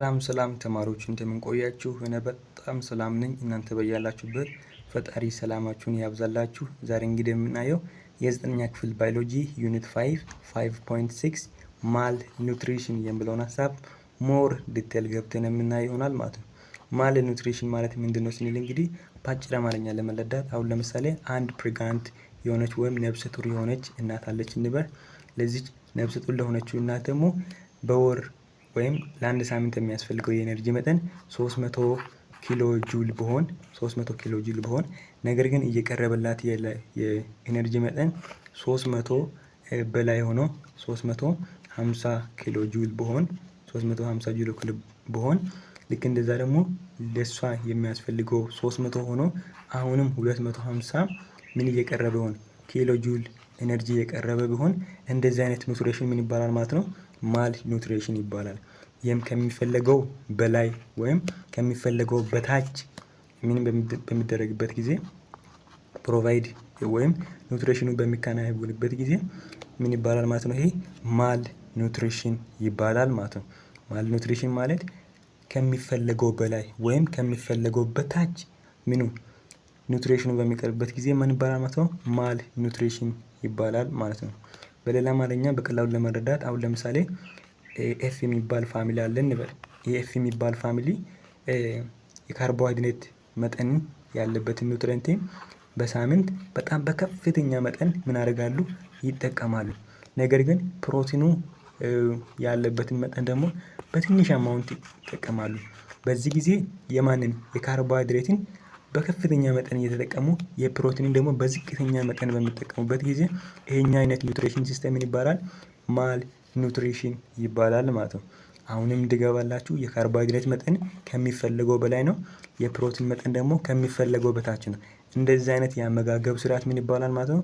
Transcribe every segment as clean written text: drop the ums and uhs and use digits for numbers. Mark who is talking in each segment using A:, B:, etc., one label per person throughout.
A: ሰላም ተማሪዎች እንደምን ቆያችሁ? እኔ በጣም ሰላም ነኝ። እናንተ በያላችሁበት ፈጣሪ ሰላማችሁን ያብዛላችሁ። ዛሬ እንግዲህ የምናየው የዘጠነኛ ክፍል ባዮሎጂ ዩኒት 5.6 ማል ኒውትሪሽን የሚለውን ሀሳብ ሞር ዲቴል ገብተን የምናየው ይሆናል ማለት ነው። ማል ኒውትሪሽን ማለት ምንድነው ስንል እንግዲህ በአጭር አማርኛ ለመረዳት አሁን ለምሳሌ አንድ ፕሬግናንት የሆነች ወይም ነፍሰ ጡር የሆነች እናት አለች እንበል። ለዚች ነፍሰ ጡር ለሆነችው እናት ደግሞ በወር ወይም ለአንድ ሳምንት የሚያስፈልገው የኤነርጂ መጠን 300 ኪሎ ጁል ቢሆን ነገር ግን እየቀረበላት የኤነርጂ መጠን 300 በላይ ሆኖ 350 ኪሎ ጁል ቢሆን ልክ እንደዛ ደግሞ ለሷ የሚያስፈልገው 300 ሆኖ አሁንም 250 ምን እየቀረበ ሆነ ኪሎ ጁል ኤነርጂ እየቀረበ ቢሆን እንደዚህ አይነት ኒውትሪሽን ምን ይባላል ማለት ነው? ማል ኒውትሪሽን ይባላል። ይህም ከሚፈለገው በላይ ወይም ከሚፈለገው በታች ምን በሚደረግበት ጊዜ ፕሮቫይድ ወይም ኒውትሪሽኑ በሚከናወንበት ጊዜ ምን ይባላል ማለት ነው? ይሄ ማል ኒውትሪሽን ይባላል ማለት ነው። ማል ኒውትሪሽን ማለት ከሚፈለገው በላይ ወይም ከሚፈለገው በታች ምኑ ኒውትሪሽኑ በሚቀርብበት ጊዜ ምን ይባላል ማለት ነው? ማል ኒውትሪሽን ይባላል ማለት ነው። በሌላ አማርኛ በቀላሉ ለመረዳት አሁን ለምሳሌ ኤፍ የሚባል ፋሚሊ አለ እንበል። ኤፍ የሚባል ፋሚሊ የካርቦሃይድሬት መጠን ያለበትን ኒውትሪየንት በሳምንት በጣም በከፍተኛ መጠን ምን ያደርጋሉ? ይጠቀማሉ። ነገር ግን ፕሮቲኑ ያለበትን መጠን ደግሞ በትንሽ አማውንት ይጠቀማሉ። በዚህ ጊዜ የማንን የካርቦሃይድሬትን በከፍተኛ መጠን እየተጠቀሙ የፕሮቲንን ደግሞ በዝቅተኛ መጠን በሚጠቀሙበት ጊዜ ይሄኛ አይነት ኒውትሪሽን ሲስተም ምን ይባላል? ማል ኒውትሪሽን ይባላል ማለት ነው። አሁንም እንድገባላችሁ የካርቦሃይድሬት መጠን ከሚፈለገው በላይ ነው። የፕሮቲን መጠን ደግሞ ከሚፈለገው በታች ነው። እንደዚህ አይነት የአመጋገብ ስርዓት ምን ይባላል ማለት ነው?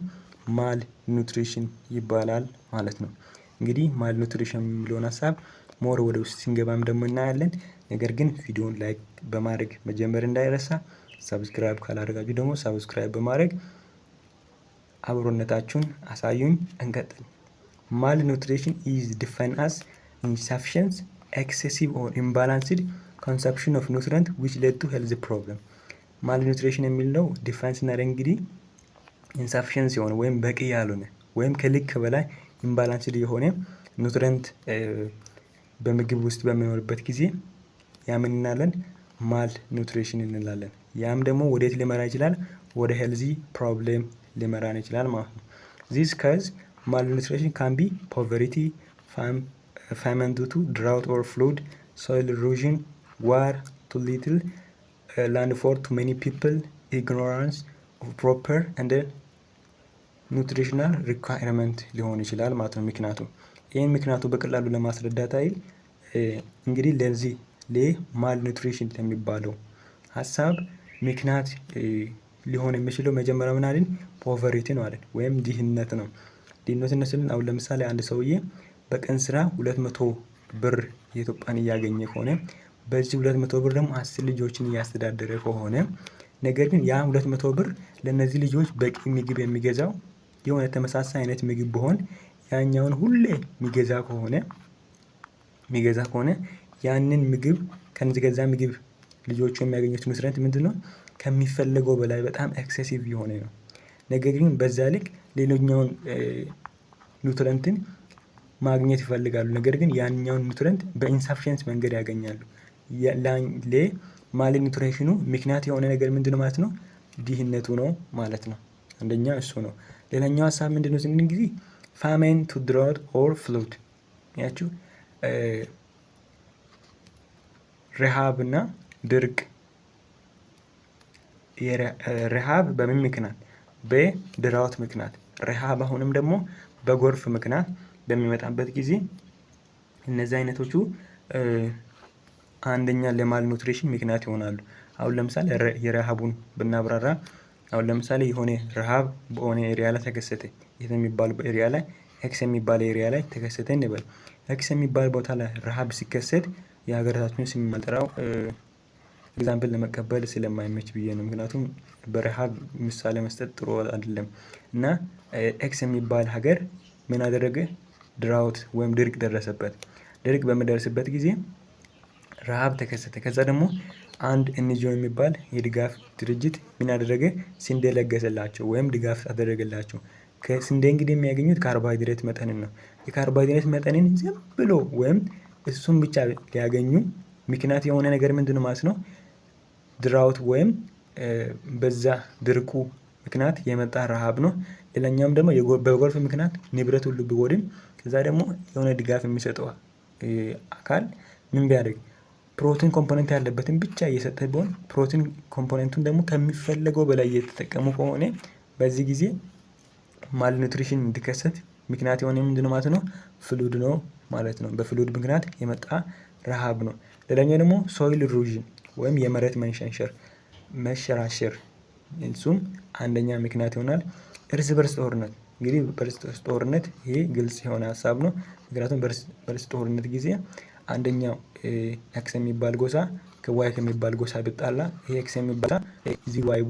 A: ማል ኒውትሪሽን ይባላል ማለት ነው። እንግዲህ ማል ኒውትሪሽን የሚለውን ሀሳብ ሞር ወደ ውስጥ ስንገባም ደግሞ እናያለን። ነገር ግን ቪዲዮውን ላይክ በማድረግ መጀመር እንዳይረሳ። ሰብስክራይብ ካላደረጋችሁ ደግሞ ሰብስክራይብ በማድረግ አብሮነታችሁን አሳዩኝ። እንቀጥል። Malnutrition is defined as insufficient, excessive or imbalanced consumption of nutrient which led to health problem. Malnutrition የሚለው ዲፋይን ስናደርግ እንግዲህ ኢንሳፊሽንስ የሆነ ወይም በቂ ያልሆነ ወይም ከልክ በላይ ኢምባላንስድ የሆነ ኑትሪየንት በምግብ ውስጥ በሚኖርበት ጊዜ ያ ምን እንላለን? ማል ኒውትሪሽን እንላለን። ያም ደግሞ ወዴት ሊመራ ይችላል? ወደ ሄልዚ ፕሮብሌም ሊመራን ይችላል ማለት ነው። this cause malnutrition can be poverty, famine due to drought or flood, soil erosion, war, too little land for too many people, ignorance of proper and nutritional requirement ሊሆን ይችላል ማለት ነው ምክንያቱ። ይህን ምክንያቱ በቀላሉ ለማስረዳት አይል እንግዲህ ለዚህ ለማል ኒውትሪሽን የሚባለው ሀሳብ ምክንያት ሊሆን የሚችለው መጀመሪያ ምን አለን? ፖቨርቲ ነው አለን ወይም ድህነት ነው። ድህነት ስንል አሁን ለምሳሌ አንድ ሰውዬ በቀን ስራ 200 ብር የኢትዮጵያን እያገኘ ከሆነ በዚህ 200 ብር ደግሞ 10 ልጆችን እያስተዳደረ ከሆነ ነገር ግን ያ 200 ብር ለነዚህ ልጆች በቂ ምግብ የሚገዛው የሆነ ተመሳሳይ አይነት ምግብ ቢሆን ያኛውን ሁሌ የሚገዛ ከሆነ ያንን ምግብ ከነዚህ ገዛ ምግብ ልጆቹ የሚያገኙት ኑትሪየንት ምንድነው? ከሚፈለገው በላይ በጣም ኤክሴሲቭ የሆነ ነው። ነገር ግን በዛ ልክ ሌላኛውን ኒውትሪየንትን ማግኘት ይፈልጋሉ። ነገር ግን ያንኛውን ኒውትሪየንት በኢንሳፊሽንስ መንገድ ያገኛሉ። ለማል ኒውትሪሽኑ ምክንያት የሆነ ነገር ምንድነው ማለት ነው? ድህነቱ ነው ማለት ነው። አንደኛ እሱ ነው። ሌላኛው ሀሳብ ምንድነው ስንል ጊዜ famine to drought or flood ያችሁ ረሃብ እና ድርቅ። ረሃብ በምን ምክንያት? በድራውት ምክንያት። ረሃብ አሁንም ደግሞ በጎርፍ ምክንያት በሚመጣበት ጊዜ እነዚህ አይነቶቹ አንደኛ ለማል ኒውትሪሽን ምክንያት ይሆናሉ። አሁን ለምሳሌ የረሃቡን ብናብራራ አሁን ለምሳሌ የሆነ ረሃብ በሆነ ኤሪያ ላይ ተከሰተ። የሚባል ኤሪያ ላይ ኤክስ የሚባል ኤሪያ ላይ ተከሰተ እንበል። ኤክስ የሚባል ቦታ ላይ ረሃብ ሲከሰት የሀገራችን ስም የማልጠራው ኤግዛምፕል ለመቀበል ስለማይመች ብዬ ነው። ምክንያቱም በረሃብ ምሳሌ መስጠት ጥሩ አይደለም። እና ኤክስ የሚባል ሀገር ምን አደረገ? ድራውት ወይም ድርቅ ደረሰበት። ድርቅ በሚደርስበት ጊዜ ረሃብ ተከሰተ። ከዛ ደግሞ አንድ ኤንጂኦ የሚባል የድጋፍ ድርጅት ምን ያደረገ ስንዴ ለገሰላቸው ወይም ድጋፍ አደረገላቸው። ከስንዴ እንግዲህ የሚያገኙት ካርቦሃይድሬት መጠንን ነው። የካርቦሃይድሬት መጠንን ዝም ብሎ ወይም እሱን ብቻ ሊያገኙ ምክንያት የሆነ ነገር ምንድነው ማለት ነው? ድራውት ወይም በዛ ድርቁ ምክንያት የመጣ ረሃብ ነው። ሌላኛውም ደግሞ በጎርፍ ምክንያት ንብረት ሁሉ ቢወድም ከዛ ደግሞ የሆነ ድጋፍ የሚሰጠው አካል ምን ቢያደርግ ፕሮቲን ኮምፖነንት ያለበትን ብቻ እየሰጠ ቢሆን ፕሮቲን ኮምፖነንቱን ደግሞ ከሚፈለገው በላይ እየተጠቀሙ ከሆነ በዚህ ጊዜ ማልኒውትሪሽን እንዲከሰት ምክንያት የሆነ ምንድነው ማለት ነው? ፍሉድ ነው ማለት ነው። በፍሉድ ምክንያት የመጣ ረሃብ ነው። ሌላኛው ደግሞ ሶይል ኢሮዥን ወይም የመሬት መሸራሸር እሱም አንደኛ ምክንያት ይሆናል። እርስ በርስ ጦርነት እንግዲህ በርስ ጦርነት ይሄ ግልጽ የሆነ ሀሳብ ነው። ምክንያቱም በርስ ጦርነት ጊዜ አንደኛው ኤክስ የሚባል ጎሳ ከዋይ ከሚባል ጎሳ ቢጣላ ይሄ ኤክስ የሚባል እዚህ ዋይ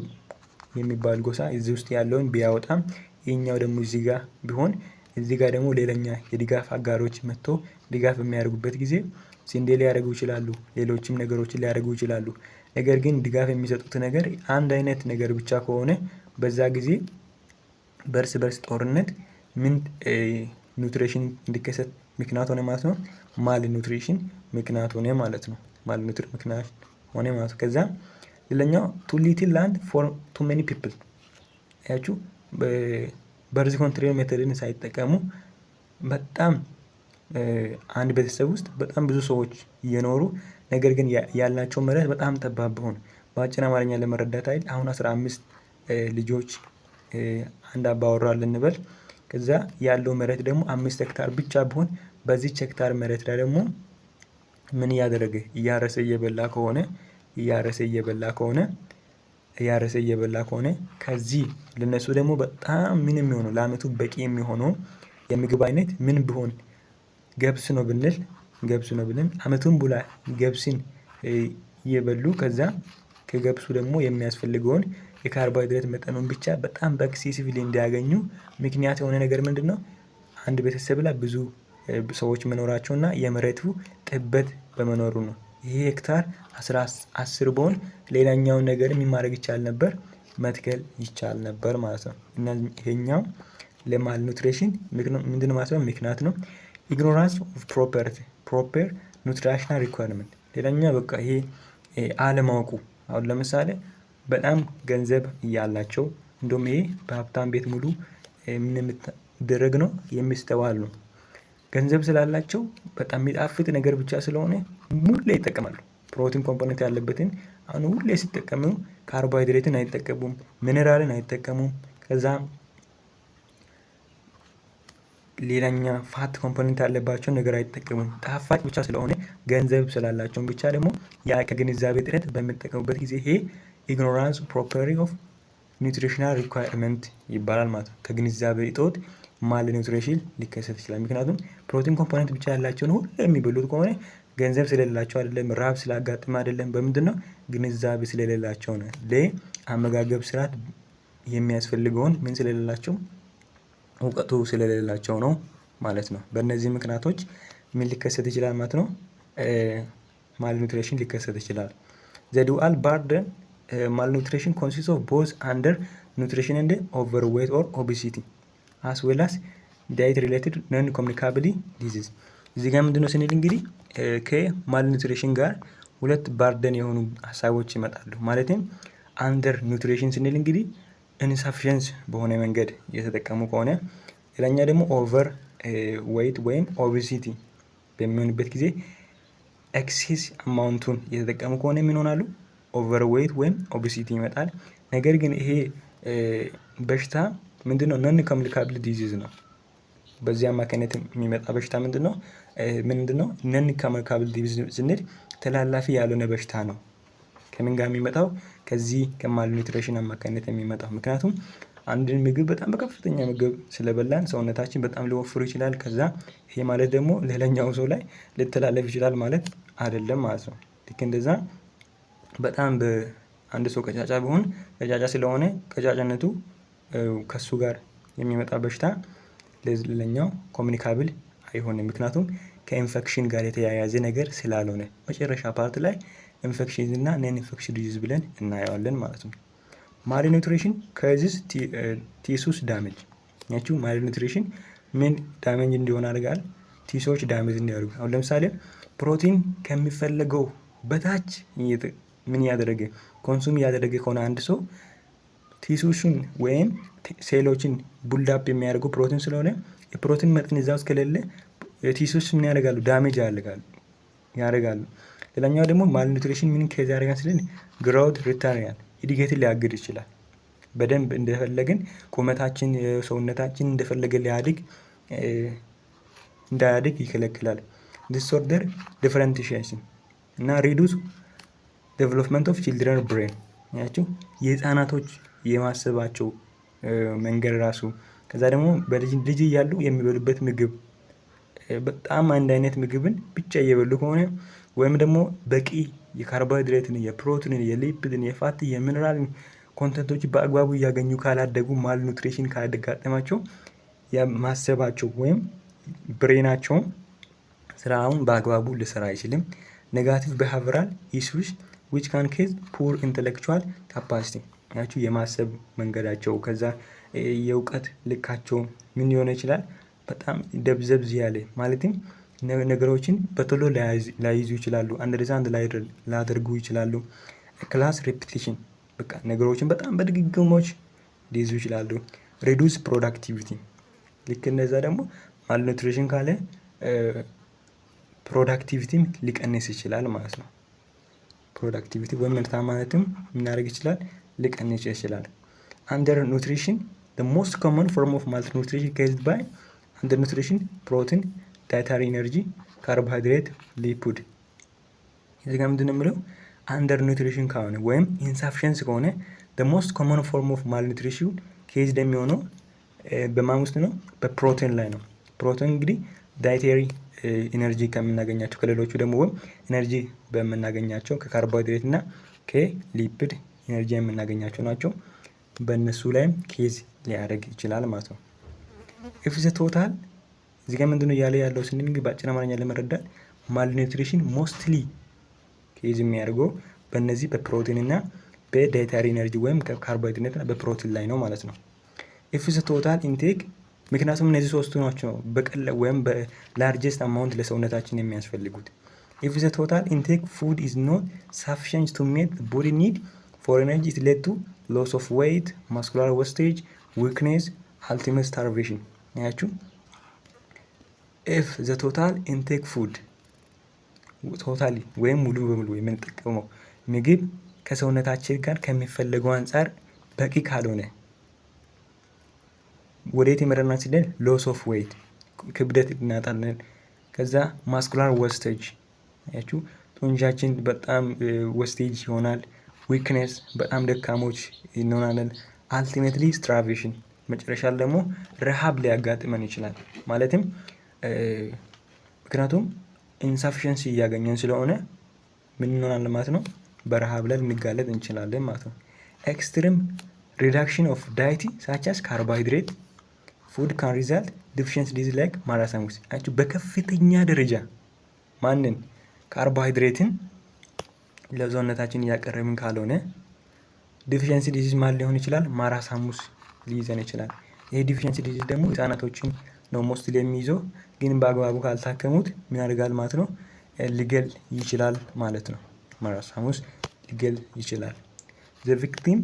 A: የሚባል ጎሳ እዚህ ውስጥ ያለውን ቢያወጣም ይሄኛው ደግሞ እዚህ ጋር ቢሆን እዚህ ጋር ደግሞ ሌላኛ የድጋፍ አጋሮች መጥቶ ድጋፍ የሚያደርጉበት ጊዜ ስንዴ ሊያደርጉ ይችላሉ፣ ሌሎችም ነገሮችን ሊያደርጉ ይችላሉ። ነገር ግን ድጋፍ የሚሰጡት ነገር አንድ አይነት ነገር ብቻ ከሆነ በዛ ጊዜ በርስ ጦርነት ምን ኒውትሪሽን እንዲከሰት ምክንያት ሆነ ማለት ነው። ማል ኒውትሪሽን ምክንያት ሆነ ማለት ነው። ማል ኒውትሪሽን ምክንያት ሆነ ማለት ነው። ከዛ ሌላኛው ቱ ሊትል ላንድ ፎር ቱ ሜኒ ፒፕል ያችሁ በርዝ ኮንትሮል ሜተድን ሳይጠቀሙ በጣም አንድ ቤተሰብ ውስጥ በጣም ብዙ ሰዎች እየኖሩ ነገር ግን ያላቸው መሬት በጣም ጠባብ ቢሆን በአጭር አማርኛ ለመረዳት አይደል አሁን 15 ልጆች አንድ አባወራ እንበል። ከዛ ያለው መሬት ደግሞ 5 ሄክታር ብቻ ቢሆን በዚህ ሄክታር መሬት ላይ ደግሞ ምን እያደረገ እያረሰ እየበላ ከሆነ ከዚህ ለነሱ ደግሞ በጣም ምን የሚሆነው ለአመቱ በቂ የሚሆነው የምግብ አይነት ምን ቢሆን ገብስ ነው ብንል አመቱን ሙሉ ገብስን እየበሉ ከዛ ከገብሱ ደግሞ የሚያስፈልገውን የካርቦሃይድሬት መጠኑን ብቻ በጣም በኤክሴሲቭሊ እንዲያገኙ ምክንያት የሆነ ነገር ምንድነው? አንድ ቤተሰብ ላይ ብዙ ሰዎች መኖራቸውና የመሬቱ ጥበት በመኖሩ ነው። ይሄ ሄክታር 10 ቢሆን ሌላኛውን ነገር ምን ማድረግ ይቻል ነበር? መትከል ይቻል ነበር ማለት ነው። እና ይሄኛው ለማል ኒውትሪሽን ምንድነው ማለት ነው? ምክንያት ነው። ኢግኖራንስ ኦፍ ፕሮፐር ኒውትሪሽናል ሪኳየርመንት ሌላኛው በቃ ይሄ አለማወቁ። አሁን ለምሳሌ በጣም ገንዘብ እያላቸው እንደውም ይሄ በሀብታም ቤት ሙሉ ምን የሚደረግ ነው የሚስተዋል ነው። ገንዘብ ስላላቸው በጣም የሚጣፍጥ ነገር ብቻ ስለሆነ ሁሌ ይጠቀማሉ። ፕሮቲን ኮምፖነንት ያለበትን አሁን ሁሌ ሲጠቀሙ ካርቦሃይድሬትን አይጠቀሙም፣ ሚነራልን አይጠቀሙም። ከዛ ሌላኛ ፋት ኮምፖነንት ያለባቸው ነገር አይጠቀሙም። ጣፋጭ ብቻ ስለሆነ ገንዘብ ስላላቸው ብቻ ደግሞ ያ ከግንዛቤ እጥረት በሚጠቀሙበት ጊዜ ይሄ ኢግኖራንስ ፕሮፐሪ ኦፍ ኒውትሪሽናል ሪኳየርመንት ይባላል ማለት ነው። ከግንዛቤ እጦት ማል ኒውትሪሽን ሊከሰት ይችላል። ምክንያቱም ፕሮቲን ኮምፖነንት ብቻ ያላቸውን ሁሉ የሚበሉት ከሆነ ገንዘብ ስለሌላቸው አይደለም፣ ረሃብ ስላጋጥም አይደለም፣ በምንድነው ግንዛቤ ስለሌላቸው ነው። ለአመጋገብ ስርዓት የሚያስፈልገውን ምን ስለሌላቸው እውቀቱ ስለሌላቸው ነው ማለት ነው። በእነዚህ ምክንያቶች ምን ሊከሰት ይችላል ማለት ነው? ማል ኒውትሪሽን ሊከሰት ይችላል። ዘ ዱአል በርደን ማል ኒውትሪሽን ኮንሲስት ኦፍ ቦዝ አንደር ኒውትሪሽን ኤንድ ኦቨርዌት ኦር ኦቤሲቲ አስ ዌል አስ ዳይት ሪሌትድ ነን ኮሚኒካብል ዲዚዝ። እዚህ ጋር ምንድነው ስንል እንግዲህ ከማል ኒውትሪሽን ጋር ሁለት ባርደን የሆኑ ሀሳቦች ይመጣሉ። ማለትም አንደር ኒውትሪሽን ስንል እንግዲህ ኢንሳፊሸንስ በሆነ መንገድ እየተጠቀሙ ከሆነ፣ ሌላኛ ደግሞ ኦቨር ዌይት ወይም ኦቤሲቲ በሚሆንበት ጊዜ ኤክሴስ አማውንቱን እየተጠቀሙ ከሆነ ምን ይሆናሉ? ኦቨር ዌይት ወይም ኦቤሲቲ ይመጣል። ነገር ግን ይሄ በሽታ ምንድነው? ነን ኮሚኒካብል ዲዚዝ ነው። በዚህ አማካኝነት የሚመጣ በሽታ ምንድነው? ነን ኮሚኒካብል ዲዚዝ ስንል ተላላፊ ያልሆነ በሽታ ነው። ከምን ጋር የሚመጣው? ከዚህ ከማል ኒውትሪሽን አማካኝነት የሚመጣው። ምክንያቱም አንድን ምግብ በጣም በከፍተኛ ምግብ ስለበላን ሰውነታችን በጣም ሊወፍሩ ይችላል። ከዛ ይሄ ማለት ደግሞ ሌላኛው ሰው ላይ ሊተላለፍ ይችላል ማለት አይደለም ማለት ነው። ልክ እንደዛ በጣም በአንድ ሰው ቀጫጫ ቢሆን ቀጫጫ ስለሆነ ቀጫጫነቱ ከሱ ጋር የሚመጣ በሽታ ለሌላኛው ኮሚኒካብል አይሆንም። ምክንያቱም ከኢንፌክሽን ጋር የተያያዘ ነገር ስላልሆነ መጨረሻ ፓርት ላይ ኢንፌክሽን እና ነን ኢንፌክሽን ዲዚዝ ብለን እናየዋለን ማለት ነው። ማልኒውትሪሽን ከዚስ ቲሱስ ዳሜጅ ያቺው ማልኒውትሪሽን ምን ዳሜጅ እንዲሆን ያደርጋል? ቲሶች ዳሜጅ እንዲያደርጉ። አሁን ለምሳሌ ፕሮቲን ከሚፈለገው በታች ምን ያደረገ ኮንሱም ያደረገ ከሆነ አንድ ሰው ቲሱሽን ወይም ሴሎችን ቡልዳፕ የሚያደርጉ ፕሮቲን ስለሆነ የፕሮቲን መጠን እዛ ውስጥ ከሌለ ቲሱስ ምን ያደርጋሉ? ዳሜጅ ያደርጋሉ። ሌላኛው ደግሞ ማልኒውትሪሽን ምን ኬዝ ያደርጋል ስልን ግሮውት ሪታርዳል እድገትን ሊያግድ ይችላል። በደንብ እንደፈለግን ቁመታችን ሰውነታችን እንደፈለገ እንዳያድግ ይከለክላል። ዲስኦርደር ዲፈረንሺዬሽን እና ሪዱስ ዴቨሎፕመንት ኦፍ ቺልድረን ብሬን ያቸው የህፃናቶች የማሰባቸው መንገድ ራሱ። ከዛ ደግሞ ልጅ እያሉ የሚበሉበት ምግብ በጣም አንድ አይነት ምግብን ብቻ እየበሉ ከሆነ ወይም ደግሞ በቂ የካርቦሃይድሬትን፣ የፕሮቲንን፣ የሊፒድን፣ የፋት፣ የሚነራልን ኮንተንቶች በአግባቡ እያገኙ ካላደጉ ማልኑትሪሽን ካላጋጠማቸው የማሰባቸው ወይም ብሬናቸው ስራውን በአግባቡ ሊሰራ አይችልም። ኔጋቲቭ ቢሄቪራል ኢሹስ which can cause poor intellectual capacity ያችሁ የማሰብ መንገዳቸው ከዛ የእውቀት ልካቸው ምን ሊሆን ይችላል? በጣም ደብዘብዝ ያለ ማለትም ነገሮችን በቶሎ ላይዙ ይችላሉ። አንደርስታንድ ላያደርጉ ይችላሉ። ክላስ ሬፒቲሽን በቃ ነገሮችን በጣም በድግግሞች ሊይዙ ይችላሉ። ሪዱስ ፕሮዳክቲቪቲ ልክ እንደዛ ደግሞ ማልኑትሪሽን ካለ ፕሮዳክቲቪቲም ሊቀንስ ይችላል ማለት ነው። ፕሮዳክቲቪቲ ወይም ምርታማነትም ምናደርግ ይችላል? ሊቀንስ ይችላል። አንደር ኑትሪሽን the most common form of malnutrition caused by undernutrition protein dietary energy carbohydrate lipid እዚህ ጋር ምንድን ነው የምለው አንደር ኑትሪሽን ከሆነ ወይም ኢንሳፊሽንስ ከሆነ the most common form of malnutrition caused የሚሆነው በማን ውስጥ ነው? በፕሮቲን ላይ ነው። ፕሮቲን እንግዲህ ዳይተሪ ኢነርጂ ከምናገኛቸው ከሌሎቹ ደግሞ ወይም ኢነርጂ በምናገኛቸው ከካርቦሃይድሬት እና ከሊፒድ ኢነርጂ የምናገኛቸው ናቸው። በእነሱ ላይም ኬዝ ሊያደርግ ይችላል ማለት ነው። ኢፍ ዘ ቶታል እዚህ ጋር ምንድነው እያለ ያለው ስንል እንግዲህ በአጭር አማርኛ ለመረዳት ማልኒውትሪሽን ሞስትሊ ኬዝ የሚያደርገው በእነዚህ በፕሮቲን እና በዳይተሪ ኢነርጂ ወይም ከካርቦሃይድሬት እና በፕሮቲን ላይ ነው ማለት ነው። ኢፍ ዘ ቶታል ኢንቴክ ምክንያቱም እነዚህ ሶስቱ ናቸው በቀላል ወይም በላርጀስት አማውንት ለሰውነታችን የሚያስፈልጉት። ኢፍ ዘ ቶታል ኢንቴክ ፉድ ኢዝ ኖት ሳፊሽንት ቱ ሜት ዘ ቦዲ ኒድ ፎር ኤነርጂ ኢት ሌድ ቱ ሎስ ኦፍ ዌይት፣ ማስኩላር ዌስቴጅ፣ ዊክኔስ፣ አልቲሜት ስታርቬሽን። ያችሁ ኢፍ ዘ ቶታል ኢንቴክ ፉድ ቶታሊ ወይም ሙሉ በሙሉ የምንጠቀመው ምግብ ከሰውነታችን ጋር ከሚፈለገው አንጻር በቂ ካልሆነ ወዴት ይመራናል ሲል ሎስ ኦፍ ዌይት ክብደት እናጣለን። ከዛ ማስኩላር ዌስቴጅ ያችሁ ጡንቻችን በጣም ዌስቴጅ ይሆናል። ዊክነስ በጣም ደካሞች እንሆናለን። አልቲሜትሊ ስታርቬሽን መጨረሻ ደግሞ ረሃብ ሊያጋጥመን ይችላል። ማለትም ምክንያቱም ኢንሳፊሽንሲ እያገኘን ስለሆነ ምን እንሆናለን ማለት ነው? በረሃብ ላይ ልንጋለጥ እንችላለን ማለት ነው። ኤክስትሪም ሪዳክሽን ኦፍ ዳይቲ ሳች አስ ካርቦሃይድሬት ፉድ ካን ሪዛልት ዲፊሽንሲ ዲዚዝ ላይክ ማራሳሙስ አችሁ በከፍተኛ ደረጃ ማንን ካርቦሃይድሬትን ለሰውነታችን እያቀረብን ካልሆነ ዲፊሽንሲ ዲዚዝ ማለት ሊሆን ይችላል። ማራሳሙስ ሊይዘን ይችላል። ይሄ ዲፊሽንሲ ዲዚዝ ደግሞ ህፃናቶችን ነው ሞስትሊ የሚይዘው፣ ግን በአግባቡ ካልታከሙት ምን ያደርጋል ማለት ነው? ሊገል ይችላል ማለት ነው። ማራሳሙስ ሊገል ይችላል። the victim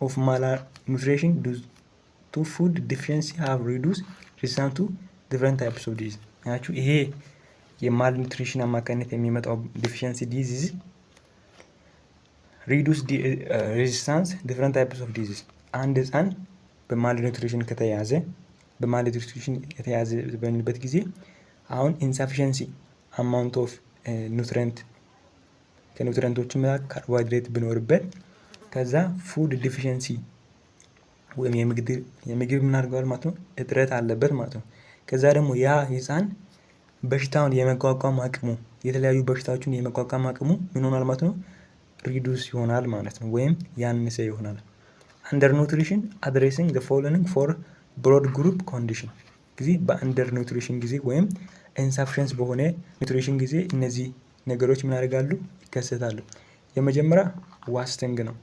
A: of malnutrition due to food deficiency have reduced resistance to different types of disease ያችሁ ይሄ የማልኑትሪሽን አማካኝነት የሚመጣው ዲፊሽንሲ ዲዚዝ reduce resistance different types of disease አንድ ህፃን በማልኑትሪሽን ከተያዘ በማልኑትሪሽን የተያዘ በሚልበት ጊዜ አሁን ኢንሳፊሽንሲ አማውንት ኦፍ ኑትሪየንት ከኑትሪየንቶችም ካርቦሃይድሬት ቢኖርበት ከዛ ፉድ ዲፊሽንሲ ወይም የምግብ ምን አድርገዋል ማለት ነው እጥረት አለበት ማለት ነው። ከዛ ደግሞ ያ ህፃን በሽታውን የመቋቋም አቅሙ የተለያዩ በሽታዎችን የመቋቋም አቅሙ ምን ሆናል ማለት ነው? ሪዱስ ይሆናል ማለት ነው፣ ወይም ያነሰ ይሆናል። አንደር ኑትሪሽን አድሬሲንግ ዘ ፎሎዊንግ ፎር ብሮድ ግሩፕ ኮንዲሽን ጊዜ በአንደር ኑትሪሽን ጊዜ ወይም ኢንሳፊሸንስ በሆነ ኒውትሪሽን ጊዜ እነዚህ ነገሮች ምን ያደርጋሉ? ይከሰታሉ። የመጀመሪያ ዋስቲንግ ነው።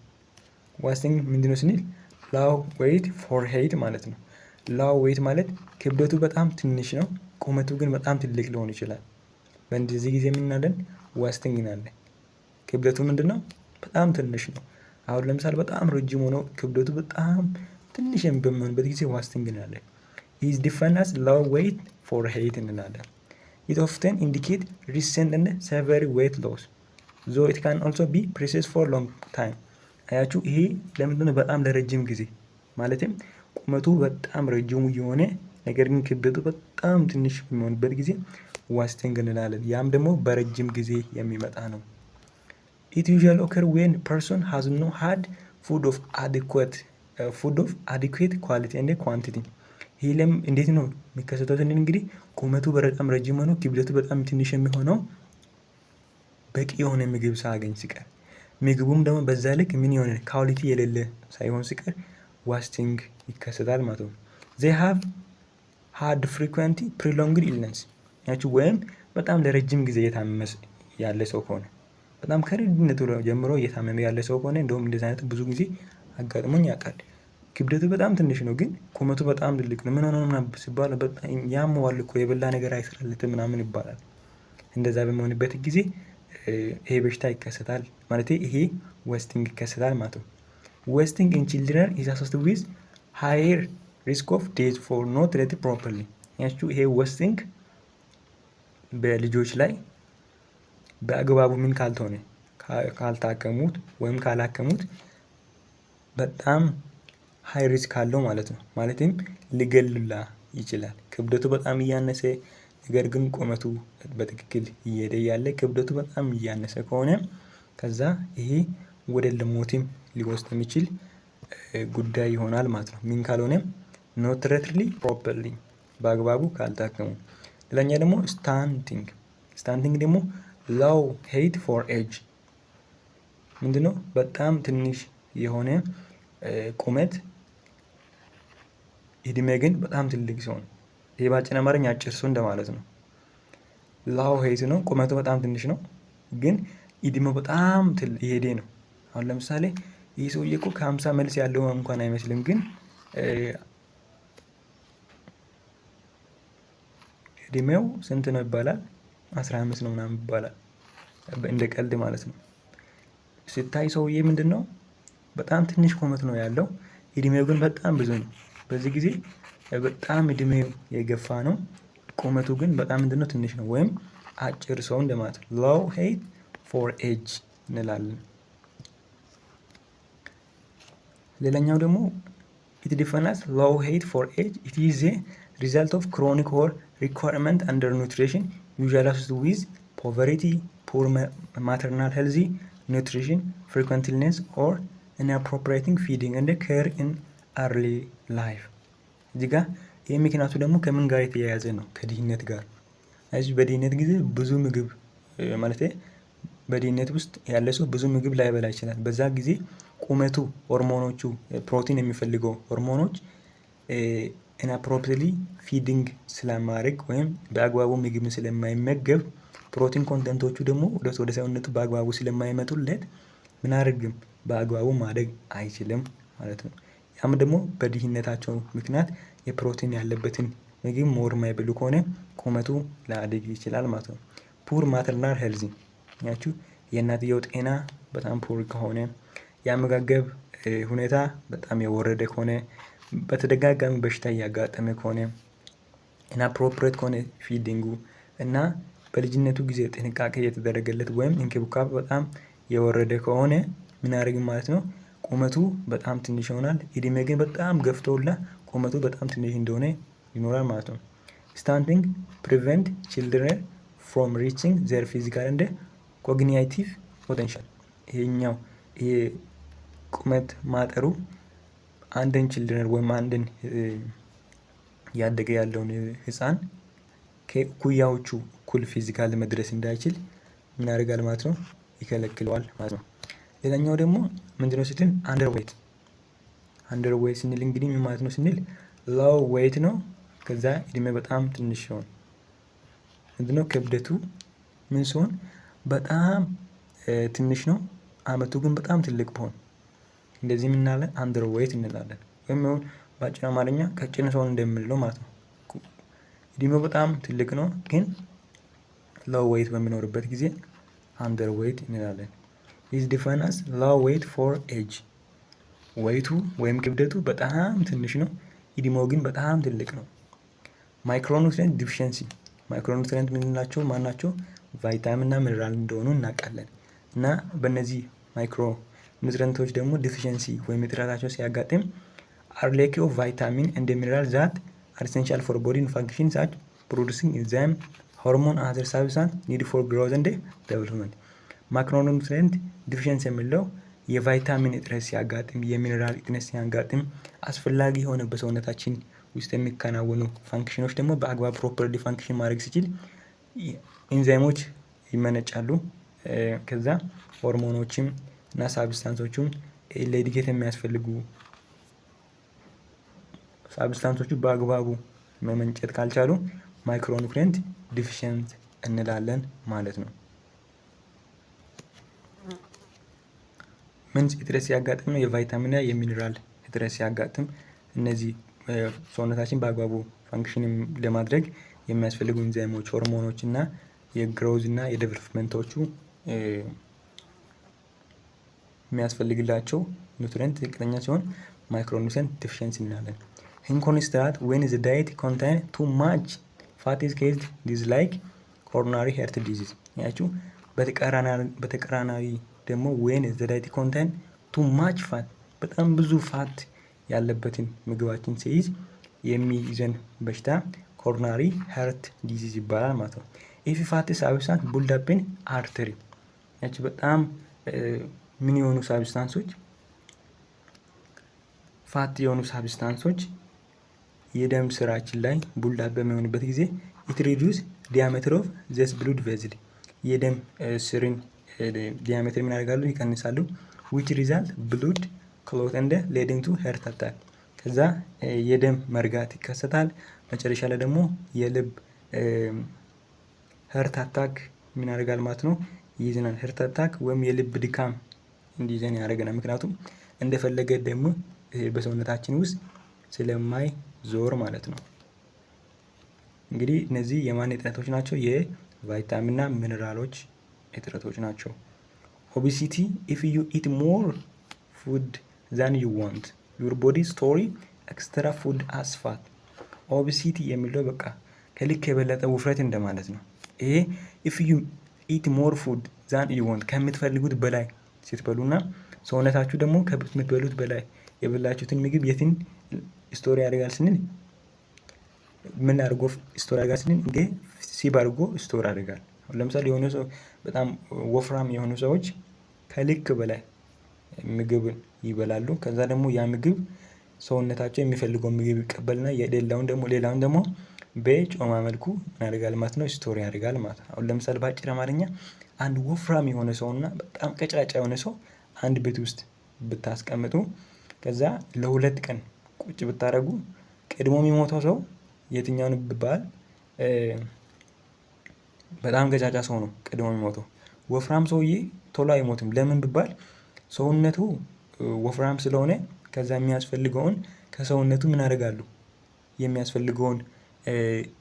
A: ዋስቲንግ ምንድነው ስንል ላው ዌይት ፎር ሄይት ማለት ነው። ላው ዌይት ማለት ክብደቱ በጣም ትንሽ ነው፣ ቁመቱ ግን በጣም ትልቅ ሊሆን ይችላል። በእንደዚህ ጊዜ ምን እናለን? ዋስቲንግ እናለን። ክብደቱ ምንድነው? በጣም ትንሽ ነው። አሁን ለምሳሌ በጣም ረጅም ሆኖ ክብደቱ በጣም ትንሽ በሚሆንበት ጊዜ ዋስቲንግ እንላለን። is defined as low weight for height እንላለን። it often indicate recent and severe weight loss though it can also be persist for long time። አያችሁ ይሄ ለምንድነው በጣም ለረጅም ጊዜ ማለትም ቁመቱ በጣም ረጅሙ የሆነ ነገር ግን ክብደቱ በጣም ትንሽ በሚሆንበት ጊዜ ዋስቲንግ እንላለን። ያም ደግሞ በረጅም ጊዜ የሚመጣ ነው። it usually occur when person has no had food of adequate quality and quantity። ይሄ እንዴት ነው የሚከሰተው? እንግዲህ ቁመቱ በጣም ረጅም ሆኖ ክብደቱ በጣም ትንሽ የሚሆነው በቂ የሆነ ምግብ ሳያገኝ ሲቀር፣ ምግቡም ደግሞ በዛ ልክ ምን የሆነ ኳሊቲ የሌለ ሳይሆን ሲቀር ዋስቲንግ ይከሰታል ማለት ነው። they have had frequent prolonged illness ያቺ ወይም በጣም ለረጅም ጊዜ እየታመመ ያለ ሰው ከሆነ በጣም ከልጅነቱ ጀምሮ እየታመመ ያለ ሰው ከሆነ እንደውም እንደዚህ አይነት ብዙ ጊዜ አጋጥሞኝ ያውቃል። ክብደቱ በጣም ትንሽ ነው ግን ቁመቱ በጣም ትልቅ ነው። ምን ሆነ ምናምን ሲባል በጣም ያመዋል እኮ የበላ ነገር አይሰራለትም ምናምን ይባላል። እንደዛ በሚሆንበት ጊዜ ይሄ በሽታ ይከሰታል ማለት ይሄ ዋስቲንግ ይከሰታል ማለት ነው። ዋስቲንግ in children is associated with higher risk of death for not treated properly። ያችሁ ይሄ ዋስቲንግ በልጆች ላይ በአግባቡ ምን ካልሆነ ካልታከሙት ወይም ካላከሙት በጣም ሃይ ሪስክ አለው ማለት ነው። ማለትም ሊገሉላ ይችላል። ክብደቱ በጣም እያነሰ ነገር ግን ቁመቱ በትክክል እየሄደ ያለ ክብደቱ በጣም እያነሰ ከሆነ ከዛ ይሄ ወደ ለሞትም ሊወስድ የሚችል ጉዳይ ይሆናል ማለት ነው። ምን ካልሆነ not treated properly በአግባቡ ካልታከሙ። ሌላኛ ደግሞ ስታንቲንግ ደግሞ low height for age ምንድነው? በጣም ትንሽ የሆነ ቁመት እድሜ ግን በጣም ትልቅ ሲሆን ይሄ ባጭን አማርኛ አጭር ሰው እንደማለት ነው። ላው ሄይት ነው፣ ቁመቱ በጣም ትንሽ ነው ግን እድሜው በጣም ይሄዴ ነው። አሁን ለምሳሌ ይህ ሰውዬ እኮ ከ50 መልስ ያለው እንኳን አይመስልም ግን እድሜው ስንት ነው ይባላል? 15 ነው ምናምን ይባላል እንደ ቀልድ ማለት ነው። ሲታይ ሰውዬ ምንድነው በጣም ትንሽ ቁመት ነው ያለው፣ እድሜው ግን በጣም ብዙ ነው። በዚህ ጊዜ በጣም እድሜው የገፋ ነው፣ ቁመቱ ግን በጣም ምንድነው ትንሽ ነው ወይም አጭር ሰው እንደማለት ነው። low height for age እንላለን። ሌላኛው ደግሞ it defines low height for age it is a result of chronic or requirement undernutrition usually associated with poverty, poor maternal healthy nutrition, frequent illness or inappropriate feeding and care in early life። እዚህ ጋር ይህ ምክንያቱ ደግሞ ከምን ጋር የተያያዘ ነው? ከድህነት ጋር። እዚህ በድህነት ጊዜ ብዙ ምግብ ማለት በድህነት ውስጥ ያለ ሰው ብዙ ምግብ ላይበላ ይችላል። በዛ ጊዜ ቁመቱ ሆርሞኖቹ ፕሮቲን የሚፈልገው ሆርሞኖች ኢንአፕሮፕሪየትሊ ፊዲንግ ስለማድረግ ወይም በአግባቡ ምግብ ስለማይመገብ ፕሮቲን ኮንተንቶቹ ደግሞ ወደ ሰውነቱ በአግባቡ ስለማይመጡለት ምን አድርግም በአግባቡ ማደግ አይችልም ማለት ነው። ያም ደግሞ በድህነታቸው ምክንያት የፕሮቲን ያለበትን ምግብ ሞር ማይበሉ ከሆነ ቁመቱ ላያድግ ይችላል ማለት ነው። ፑር ማተርናል ሄልዚ ያችሁ የእናትየው ጤና በጣም ፑር ከሆነ፣ የአመጋገብ ሁኔታ በጣም የወረደ ከሆነ፣ በተደጋጋሚ በሽታ እያጋጠመ ከሆነ፣ ኢንአፕሮፕሪየት ከሆነ ፊዲንጉ እና በልጅነቱ ጊዜ ጥንቃቄ የተደረገለት ወይም እንክብካቤ በጣም የወረደ ከሆነ ምን ያደርግም ማለት ነው? ቁመቱ በጣም ትንሽ ይሆናል። እድሜ ግን በጣም ገፍቶላ ቁመቱ በጣም ትንሽ እንደሆነ ይኖራል ማለት ነው። ስታንቲንግ ፕሪቨንት ቺልድረን ፍሮም ሪቺንግ ዘር ፊዚካል እንደ ኮግኒቲቭ ፖቴንሻል። ይሄኛው ይሄ ቁመት ማጠሩ አንድን ቺልድረን ወይም አንድን ያደገ ያለውን ህፃን ከኩያዎቹ እኩል ፊዚካል መድረስ እንዳይችል ምን ያደርጋል ማለት ነው? ይከለክለዋል ማለት ነው። ሌላኛው ደግሞ ምንድነው ስትል አንደርዌይት ስንል እንግዲህ ምን ማለት ነው ስንል ሎው ዌይት ነው። ከዛ እድሜ በጣም ትንሽ ሲሆን ምንድነው ክብደቱ ምን ሲሆን በጣም ትንሽ ነው፣ አመቱ ግን በጣም ትልቅ ቢሆን እንደዚህ የምናለን አንደር ዌይት እንላለን። ወይም አሁን በአጭር አማርኛ ቀጭን ሰው እንደምንለው ማለት ነው። እድሜው በጣም ትልቅ ነው ግን ሎው ዌይት በሚኖርበት ጊዜ አንደር ዌይት እንላለን። ኢዝ ዲፋይንድ አስ ሎው ዌይት ፎር ኤጅ። ዌይቱ ወይም ክብደቱ በጣም ትንሽ ነው፣ እድሜው ግን በጣም ትልቅ ነው። ማይክሮኑትሪየንት ዲፊሸንሲ። ማይክሮኑትሪየንት የምንላቸው ማናቸው? ቫይታሚን እና ሚነራል እንደሆኑ እናውቃለን። እና በእነዚህ ማይክሮ ኑትሪየንቶች ደግሞ ዲፊሸንሲ ወይም እጥረታቸው ሲያጋጥም አር ሌክ ኦፍ ቫይታሚን እንደ ሚነራል ዛት አር ኢሰንሻል ፎር ቦዲ ፋንክሽን ሳች ፕሮዲውሲንግ ኢንዛይም ሆርሞን አዘር ሳብስታንስ ኒድ ፎር ግሮዝ እንደ ዴቨሎፕመንት። ማክሮኑትሪየንት ዲፊሸንሲ የሚለው የቫይታሚን እጥረት ሲያጋጥም፣ የሚነራል እጥረት ሲያጋጥም አስፈላጊ የሆነ በሰውነታችን ውስጥ የሚከናወኑ ፋንክሽኖች ደግሞ በአግባብ ፕሮፐርሊ ፋንክሽን ማድረግ ሲችል ኢንዛይሞች ይመነጫሉ። ከዛ ሆርሞኖችም እና ሳብስታንሶቹም ለእድገት የሚያስፈልጉ ሳብስታንሶቹ በአግባቡ መመንጨት ካልቻሉ ማይክሮኑትሪየንት ዲፊሸንት እንላለን ማለት ነው። ምን እጥረት ሲያጋጥም ነው? የቫይታሚንና የሚነራል እጥረት ሲያጋጥም እነዚህ ሰውነታችን በአግባቡ ፋንክሽን ለማድረግ የሚያስፈልጉ ኢንዛይሞች፣ ሆርሞኖች እና የግሮዝ እና የዴቨሎፕመንቶቹ የሚያስፈልግላቸው ኑትሪየንት ዝቅተኛ ሲሆን ማይክሮኑትሪየንት ዲፊሸንሲ እንላለን። ኢንኮንሲስተንት ዌን ዘ ዳይት ኮንቴን ቱ ማች ፋት ኢዝ ኬዝድ ዲዝ ላይክ ኮሮናሪ ሄርት ዲዚዝ። ያችሁ በተቃራናዊ ደግሞ ዌን ዘ ዳይት ኮንቴን ቱ ማች ፋት በጣም ብዙ ፋት ያለበትን ምግባችን ሲይዝ የሚይዘን በሽታ ኮሮናሪ ሄርት ዲዚዝ ይባላል ማለት ነው። ኢፍ ፋት ሳብስታንስ ቡልድ አፕ ኢን አርተሪ። ያቺ በጣም ምን የሆኑ ሳብስታንሶች ፋት የሆኑ ሳብስታንሶች የደም ስራችን ላይ ቡልድ አፕ በሚሆንበት ጊዜ ኢት ሪዲዩስ ዲያሜትር ኦፍ ዘስ ብሉድ ቬዝል የደም ስርን ዲያሜትር ምን ያደርጋሉ? ይቀንሳሉ። ዊች ሪዛልት ብሉድ ክሎት እንደ ሌዲንግ ቱ ሄርት አታክ። ከዛ የደም መርጋት ይከሰታል። መጨረሻ ላይ ደግሞ የልብ ሄርት አታክ ምን ያደርጋል ማለት ነው? ይይዘናል። ሄርት አታክ ወይም የልብ ድካም እንዲይዘን ያደርገናል። ምክንያቱም እንደፈለገ ደግሞ በሰውነታችን ውስጥ ስለማይዞር ማለት ነው። እንግዲህ እነዚህ የማን እጥረቶች ናቸው? የቫይታሚንና ሚነራሎች እጥረቶች ናቸው። ኦቤሲቲ ኢፍ ዩ ኢት ሞር ፉድ ዛን ዩ ዋንት ዩር ቦዲ ስቶሪ ኤክስትራ ፉድ አስ ፋት። ኦቤሲቲ የሚለው በቃ ከልክ የበለጠ ውፍረት እንደማለት ነው። ይሄ ኢፍ ዩ ኢት ሞር ፉድ ዛን ዩ ዋንት ከምትፈልጉት በላይ ስትበሉና ሰውነታችሁ ደግሞ ከምትበሉት በላይ የበላችሁትን ምግብ የትን ስቶሪ ያደርጋል ስንል ምን አድርጎ ስቶር ያደርጋል ስንል እንደ ሲብ አድርጎ ስቶር ያደርጋል። ለምሳሌ የሆነ ሰው በጣም ወፍራም የሆኑ ሰዎች ከልክ በላይ ምግብን ይበላሉ። ከዛ ደግሞ ያ ምግብ ሰውነታቸው የሚፈልገውን ምግብ ይቀበልና ሌላውን ደግሞ በጮማ መልኩ ምን ያደርጋል ማለት ነው? ስቶር ያደርጋል ማለት ነው። አሁን ለምሳሌ በአጭር አማርኛ አንድ ወፍራም የሆነ ሰውና በጣም ቀጫጫ የሆነ ሰው አንድ ቤት ውስጥ ብታስቀምጡ ከዛ ለሁለት ቀን ቁጭ ብታደርጉ ቀድሞ የሚሞተው ሰው የትኛውን ብባል በጣም ገጫጫ ሰው ነው ቀድሞ የሚሞተው። ወፍራም ሰውዬ ቶሎ አይሞትም። ለምን ብባል ሰውነቱ ወፍራም ስለሆነ ከዛ የሚያስፈልገውን ከሰውነቱ ምን ያደርጋሉ? የሚያስፈልገውን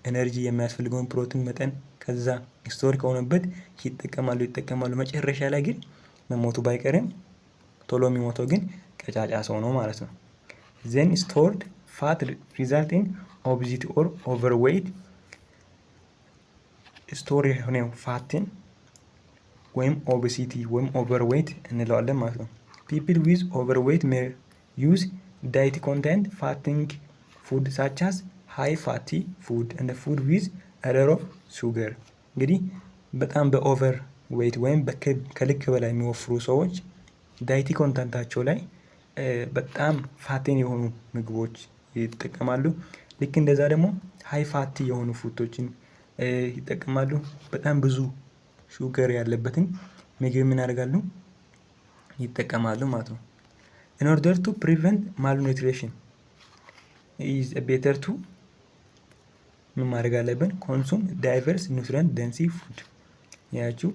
A: ኤነርጂ የሚያስፈልገውን ፕሮቲን መጠን ከዛ ስቶር ከሆነበት ይጠቀማሉ። መጨረሻ ላይ ግን መሞቱ ባይቀርም ቶሎ የሚሞተው ግን ቀጫጫ ሰው ነው ማለት ነው። then stored fat result in obesity or overweight። ስቶር የሆነው ፋትን ወይም ኦቤሲቲ ወይም ኦቨርዌይት እንለዋለን ማለት ነው። people with overweight may use diet content fattening food such as high fatty food and food with a lot of sugar። እንግዲህ በጣም በኦቨር ዌይት ወይም ከልክ በላይ የሚወፍሩ ሰዎች ዳይቲ ኮንተንታቸው ላይ በጣም ፋቴን የሆኑ ምግቦች ይጠቀማሉ። ልክ እንደዛ ደግሞ ሃይ ፋቲ የሆኑ ፉቶችን ይጠቀማሉ። በጣም ብዙ ሹገር ያለበትን ምግብ ምን ያደርጋሉ? ይጠቀማሉ ማለት ነው። in order to prevent malnutrition is better to ምን ማድረግ አለብን? ኮንሱም ዳይቨርስ ኒውትሪየንት ደንሲ ፉድ። ያችሁ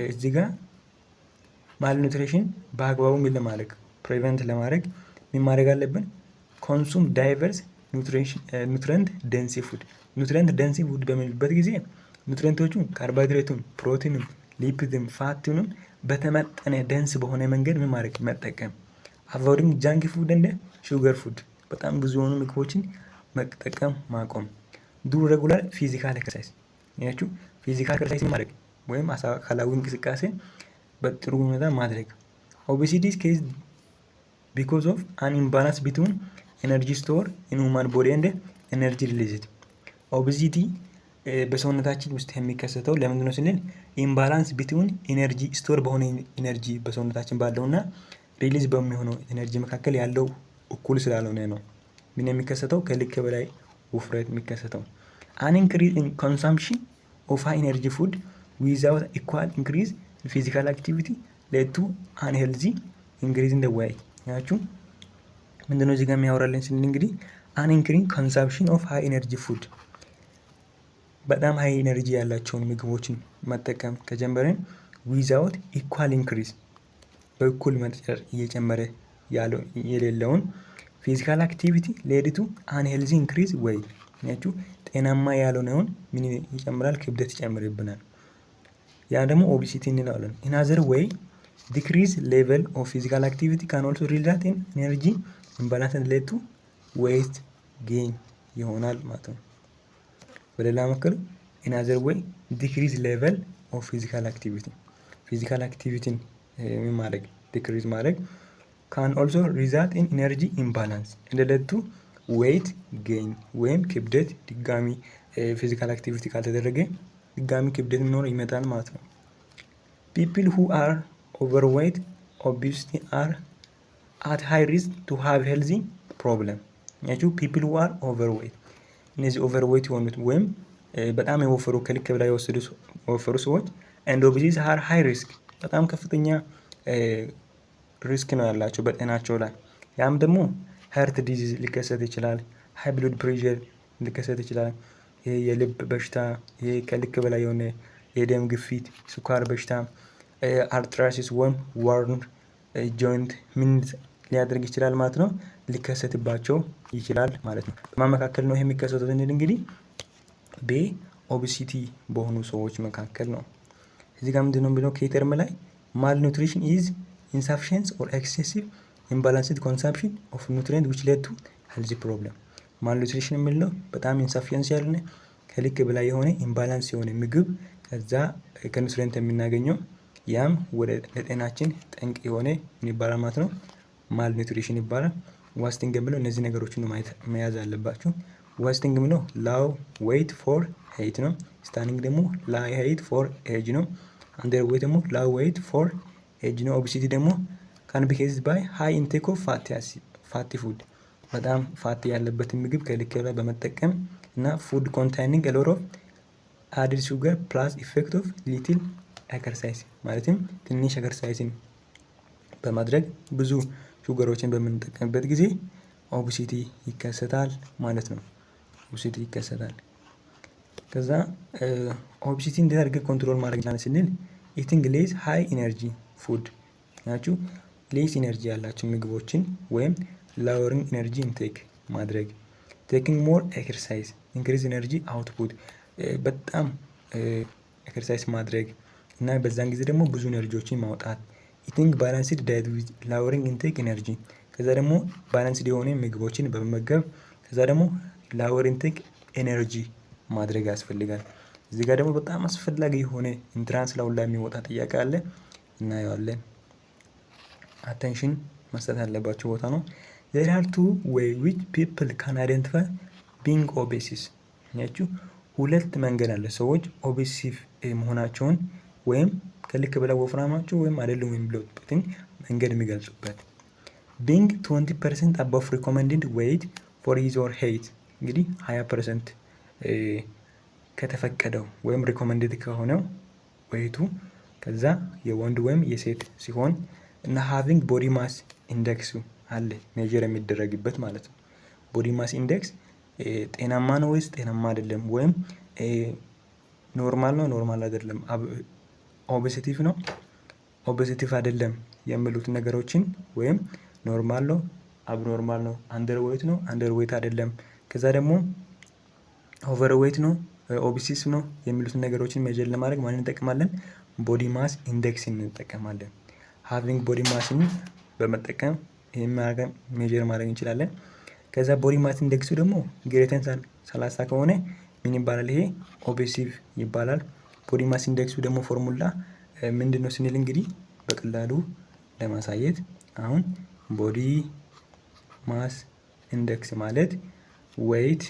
A: እዚህ ጋር ማልኒውትሪሽን በአግባቡ ምን ለማድረግ ፕሪቨንት ለማድረግ ምን ማድረግ አለብን? ኮንሱም ዳይቨርስ ኒውትሪየንት ደንሲ ፉድ። ኒውትሪየንት ደንሲ ፉድ በሚልበት ጊዜ ኒውትሪየንቶቹ ካርቦሃይድሬቱን፣ ፕሮቲኑን፣ ሊፒድም ፋቱንም በተመጠነ ደንስ በሆነ መንገድ ምን ማድረግ መጠቀም። አቮይዲንግ ጃንክ ፉድ እንደ ሹገር ፉድ፣ በጣም ብዙ የሆኑ ምግቦችን መጠቀም ማቆም። ዱ ሬጉላር ፊዚካል ኤክሰርሳይዝ። ያችሁ ፊዚካል ኤክሰርሳይዝ ማድረግ ወይም አካላዊ እንቅስቃሴ በጥሩ ሁኔታ ማድረግ። ኦቤሲቲ ኢዝ ኬዝድ ቢኮዝ ኦፍ አን ኢምባላንስ ቢትዊን ኤነርጂ ስቶር ኢን ሁማን ቦዲ ኤንድ ኤነርጂ ሪሊዝድ። ኦቤሲቲ በሰውነታችን ውስጥ የሚከሰተው ለምንድን ነው ስንል ኢምባላንስ ቢትዊን ኤነርጂ ስቶር በሆነ ኤነርጂ በሰውነታችን ባለውና ሪሊዝ በሚሆነው ኤነርጂ መካከል ያለው እኩል ስላልሆነ ነው። ምን የሚከሰተው? ከልክ በላይ ውፍረት የሚከሰተው። አን ኢንክሪዝ ኢን ኮንሰምፕሽን ኦፍ ሃይ ኤነርጂ ፉድ ዊዛውት ኢኳል ኢንክሪዝ ኢን ፊዚካል አክቲቪቲ ሌድ ቱ አንሄልዚ ኢንክሪዝ ኢን ዘ ዌይት። ያችሁ ምንድነው እዚህ ጋር የሚያወራልን ስንል እንግዲህ አን ኢንክሪዝ ኮንሰምፕሽን ኦፍ ሃይ ኤነርጂ ፉድ፣ በጣም ሃይ ኤነርጂ ያላቸውን ምግቦችን መጠቀም ከጀመረን ዊዛውት ኢኳል ኢንክሪዝ በእኩል መጠን እየጨመረ ያለው የሌለውን ፊዚካል አክቲቪቲ ሌድ ቱ አንሄልዚ ኢንክሪዝ ዌይት። ያችሁ ጤናማ ያልሆነውን ምን ይጨምራል? ክብደት ይጨምርብናል። ያ ደግሞ ኦቤሲቲ እንለዋለን። ኢን አዘር ዌይ ዲክሪዝ ሌቨል ኦፍ ፊዚካል አክቲቪቲ ካን ኦልሶ ሪዛልት ኢን ኤነርጂ ኢምባላንስ ኤንድ ሌድ ቱ ዌይት ጌን ይሆናል ማለት ነው። በሌላ መከል ኢን አዘር ዌይ ዲክሪዝ ሌቨል ኦፍ ፊዚካል አክቲቪቲ፣ ፊዚካል አክቲቪቲን ምን ማድረግ ዲክሪዝ ማድረግ ካን ኦልሶ ሪዛልት ኢን ኢነርጂ ኢምባላንስ ኤንድ ሌድ ቱ ዌይት ጌን፣ ወይም ክብደት ድጋሚ ፊዚካል አክቲቪቲ ካልተደረገ ድጋሚ ክብደት ኖር ይመጣል ማለት ነው። ፒፕል ሁ አር ኦቨርዌይት ኦቤሲቲ አር አት ሃይ ሪስክ ቱ ሃቭ ሄልዚ ፕሮብለም። ያችሁ ፒፕል ሁ አር ኦቨርዌይት፣ እነዚህ ኦቨርዌይት የሆኑት ወይም በጣም የወፈሩ ከልክ በላይ የወፈሩ ሰዎች ኤንድ ኦቤሲቲ አር ሃይ ሪስክ፣ በጣም ከፍተኛ ሪስክ ነው ያላቸው በጤናቸው ላይ። ያም ደግሞ ሀርት ዲዚዝ ሊከሰት ይችላል፣ ሃይ ብሉድ ፕሬሸር ሊከሰት ይችላል፣ ይሄ የልብ በሽታ፣ ይሄ ከልክ በላይ የሆነ የደም ግፊት፣ ስኳር በሽታ፣ አርትራይሲስ ወይም ዋርን ጆይንት ምን ሊያደርግ ይችላል ማለት ነው፣ ሊከሰትባቸው ይችላል ማለት ነው። በማን መካከል ነው ይሄ የሚከሰተው ስንል እንግዲህ በኦቤሲቲ በሆኑ ሰዎች መካከል ነው። እዚህ ጋር ምንድነው የሚለው ከተርም ላይ ማልኒውትሪሽን ኢዝ ኢንሳፊሽንስ ኦር ኤክሴሲቭ ኢምባላንስድ ኮንሰምፕሽን ኦፍ ኒውትሪየንት ዊች ሌድ ቱ ሄልዚ ፕሮብለም። ማልኒውትሪሽን የሚለው በጣም ኢንሳፊሽንስ ያልሆነ ከልክ በላይ የሆነ ኢምባላንስ የሆነ ምግብ ከዛ ከኒውትሪየንት የምናገኘው ያም ወደ ለጤናችን ጠንቅ የሆነ ምን ይባላል ማለት ነው፣ ማልኒውትሪሽን ይባላል። ዋስቲንግ የሚለው እነዚህ ነገሮችን መያዝ አለባችሁ። ዋስቲንግ የሚለው ላው ዌይት ፎር ሄይት ነው። ስታንዲንግ ደግሞ ላው ሄይት ፎር ኤጅ ነው። አንደር ዌይት ደግሞ ላው ዌይት ፎር ኤጅ ነው። ኦቤሲቲ ደግሞ ካን ቢ ኬዝድ ባይ ሃይ ኢንቴክ ኦፍ ፋቲ ፉድ፣ በጣም ፋቲ ያለበትን ምግብ ከልክ በላይ በመጠቀም እና ፉድ ኮንታይኒንግ ኤ ሎት ኦፍ አድድ ሹገር ፕላስ ኢፌክት ኦፍ ሊትል ኤክሰርሳይዝ፣ ማለትም ትንሽ ኤክሰርሳይዝን በማድረግ ብዙ ሹገሮችን በምንጠቀምበት ጊዜ ኦቤሲቲ ይከሰታል ማለት ነው። ኦቤሲቲ ይከሰታል። ከዛ ኦቤሲቲ እንዴት አድርገን ኮንትሮል ማድረግ ይችላል ስንል ኢቲንግ ሌስ ሃይ ኢነርጂ ፉድ፣ ያችሁ ሌስ ኢነርጂ ያላቸው ምግቦችን ወይም ላወሪንግ ኢነርጂ ኢንቴክ ማድረግ፣ ቴኪንግ ሞር ኤክሰርሳይዝ ኢንክሪዝ ኢነርጂ አውትፑት፣ በጣም ኤክሰርሳይዝ ማድረግ እና በዛን ጊዜ ደግሞ ብዙ ኢነርጂዎችን ማውጣት። ኢቲንግ ባላንስድ ዳይት ዊዝ ላወሪንግ ኢንቴክ ኢነርጂ፣ ከዛ ደግሞ ባላንስድ የሆነ ምግቦችን በመመገብ ከዛ ደግሞ ላወር ኢንቴክ ኤነርጂ ማድረግ ያስፈልጋል። እዚህ ጋር ደግሞ በጣም አስፈላጊ የሆነ ኢንትራንስ ላውላ የሚወጣ ጥያቄ አለ፣ እናየዋለን። አቴንሽን መስጠት ያለባቸው ቦታ ነው። there are two ways which people can identify being obese። ያችሁ ሁለት መንገድ አለ ሰዎች ኦቤሲቭ መሆናቸውን ወይም ከልክ በላይ ወፍራማቸው ወይም አይደሉም የሚሉበትን መንገድ የሚገልጹበት። being 20% above recommended weight for his or height፣ እንግዲህ 20% ከተፈቀደው ወይም ሪኮመንድድ ከሆነው ወይቱ ከዛ የወንድ ወይም የሴት ሲሆን እና having body mass index አለ ሜጀር የሚደረግበት ማለት ነው። ቦዲ ማስ ኢንዴክስ ጤናማ ነው ወይስ ጤናማ አይደለም፣ ወይም ኖርማል ነው ኖርማል አይደለም፣ ኦቤሲቲቭ ነው ኦቤሲቲቭ አይደለም የሚሉት ነገሮችን ወይም ኖርማል ነው አብኖርማል ነው፣ አንደርዌይት ነው አንደርዌይት አይደለም፣ ከዛ ደግሞ ኦቨርዌይት ነው ኦቢሲስ ነው የሚሉትን ነገሮችን ሜጀር ለማድረግ ማንን እንጠቀማለን? ቦዲ ማስ ኢንዴክስ እንጠቀማለን። ሃቪንግ ቦዲ ማስን በመጠቀም ይሄን ሜጀር ማድረግ እንችላለን። ከዛ ቦዲ ማስ ኢንዴክሱ ደግሞ ግሬተር ዛን 30 ከሆነ ምን ይባላል? ይሄ ኦቤሲቭ ይባላል። ቦዲ ማስ ኢንዴክሱ ደግሞ ፎርሙላ ምንድነው ስንል እንግዲህ በቀላሉ ለማሳየት አሁን ቦዲ ማስ ኢንዴክስ ማለት ዌይት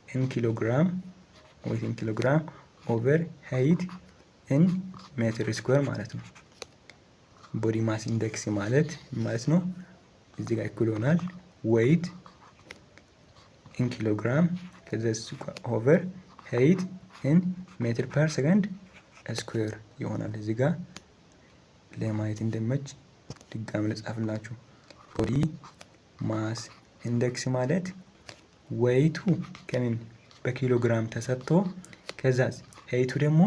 A: ኢን ኪሎግራም ኦቨር ሀይት ኢን ሜትር ስኩዌር ማለት ነው። ቦዲ ማስ ኢንዴክስ ማለት ነው እዚህ ጋር እኩል ይሆናል ዌይት ኢን ኪሎግራም ከዛ ኦቨር ሀይት ኢን ሜትር ፐር ሰከንድ ስኩዌር ይሆናል። እዚህ ጋር ለማየት እንደመች ድጋሚ ልጻፍላችሁ። ቦዲ ማስ ኢንዴክስ ማለት ዌይቱ ከምን በኪሎግራም ተሰጥቶ ከዛ ሀይቱ ደግሞ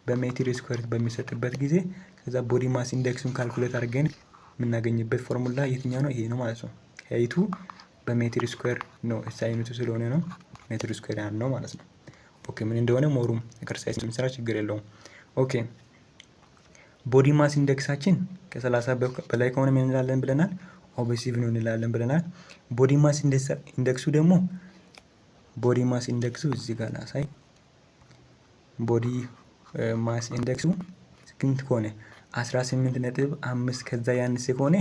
A: በሜትር ስኩዌር በሚሰጥበት ጊዜ ከዛ ቦዲ ማስ ኢንዴክሱን ካልኩሌት አድርገን የምናገኝበት ፎርሙላ የትኛው ነው? ይሄ ነው ማለት ነው። ሀይቱ በሜትር ስኩዌር ነው ሳይንቱ ስለሆነ ነው ሜትር ስኩዌር ያን ነው ማለት ነው። ኦኬ ምን እንደሆነ ሞሩም ኤክሰርሳይዝ የምንሰራ ችግር የለውም። ኦኬ ቦዲ ማስ ኢንዴክሳችን ከ30 በላይ ከሆነ ምን እንላለን ብለናል? ኦቤሲቭ ነው እንላለን ብለናል። ቦዲ ማስ ኢንዴክሱ ደግሞ ቦዲ ማስ ኢንዴክሱ እዚህ ጋር ላሳይ። ቦዲ ማስ ኢንዴክሱ ስንት ከሆነ 18.5 ከዛ ያነሰ ከሆነ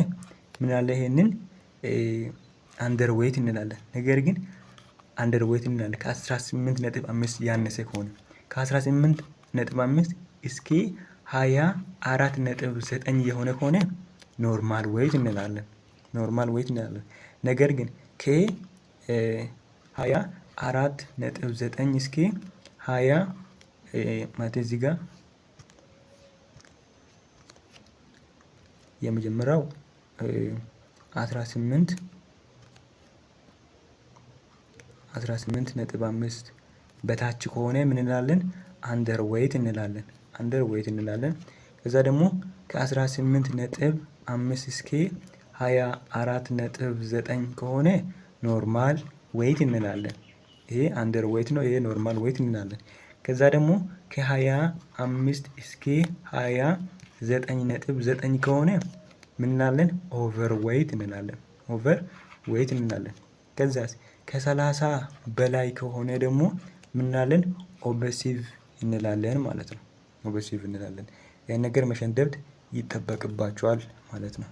A: ምን አለ? ይሄንን አንደርዌይት እንላለን። ነገር ግን አንደርዌይት እንላለን ከ18.5 ያነሰ ከሆነ ከ18.5 እስከ 24.9 የሆነ ከሆነ ኖርማል ዌይት እንላለን። ነገር ግን ከ24.9 እስከ 20 ማለት እዚህ ጋር የመጀመሪያው 18.5 በታች ከሆነ ምን እንላለን? አንደርዌይት እንላለን። ከዛ ደግሞ ከ18.5 እስከ 24.9 ከሆነ ኖርማል ዌይት እንላለን። ይሄ አንደርዌይት ነው፣ ይሄ ኖርማል ዌይት እንላለን። ከዛ ደግሞ ከ25 እስከ 29.9 ከሆነ ምን እንላለን? ኦቨርዌይት እንላለን። ከዛስ ከ30 በላይ ከሆነ ደግሞ ምን እንላለን? ኦቤሲቭ እንላለን ማለት ነው። ያን ነገር መሸምደድ ይጠበቅባቸዋል ማለት ነው።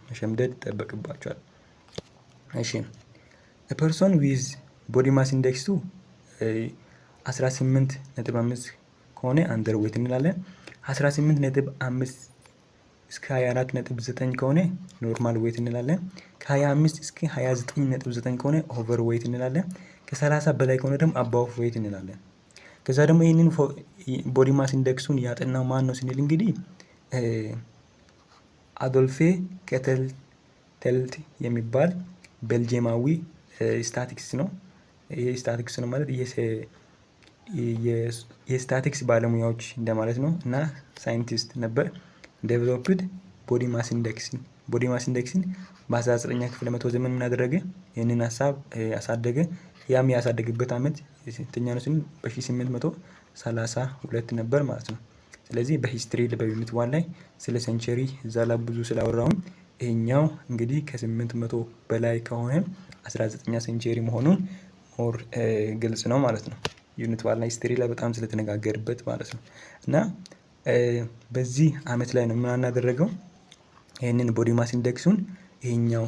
A: እሺ a person with body mass index 18.5 ከሆነ አንደርዌይት እንላለን። 18.5 እስከ 24.9 ከሆነ ኖርማል ዌይት እንላለን። ከ25 እስከ 29.9 ከሆነ ኦቨር ዌይት እንላለን። ከ30 በላይ ከሆነ ደግሞ አባውት ዌይት እንላለን። ከዛ ደግሞ ይህንን ቦዲ ማስ ኢንዴክሱን ያጠናው ማን ነው ስንል እንግዲህ አዶልፌ ከተልት የሚባል ቤልጂየማዊ ስታቲክስ ነው። ይሄ ስታቲክስ ነው ማለት የስታቲክስ ባለሙያዎች እንደማለት ነው እና ሳይንቲስት ነበር። ዴቨሎፕድ ቦዲ ማስ ኢንዴክስን በ19ኛ ክፍለ መቶ ዘመን ምን አደረገ? ይህንን ሀሳብ አሳደገ። ያም ያሳደግበት አመት ስንተኛ ነው ስንል በ1832 ነበር ማለት ነው። ስለዚህ በሂስትሪ በዩኒት 1 ላይ ስለ ሴንቸሪ እዛ ላይ ብዙ ስላወራውን ይሄኛው እንግዲህ ከ800 በላይ ከሆነ 19ኛ ሴንቸሪ መሆኑን ሞር ግልጽ ነው ማለት ነው። ዩኒት 1 ላይ ሂስትሪ ላይ በጣም ስለተነጋገርበት ማለት ነው። እና በዚህ አመት ላይ ነው ምን አናደረገው? ይሄንን ቦዲ ማስ ኢንዴክሱን ይሄኛው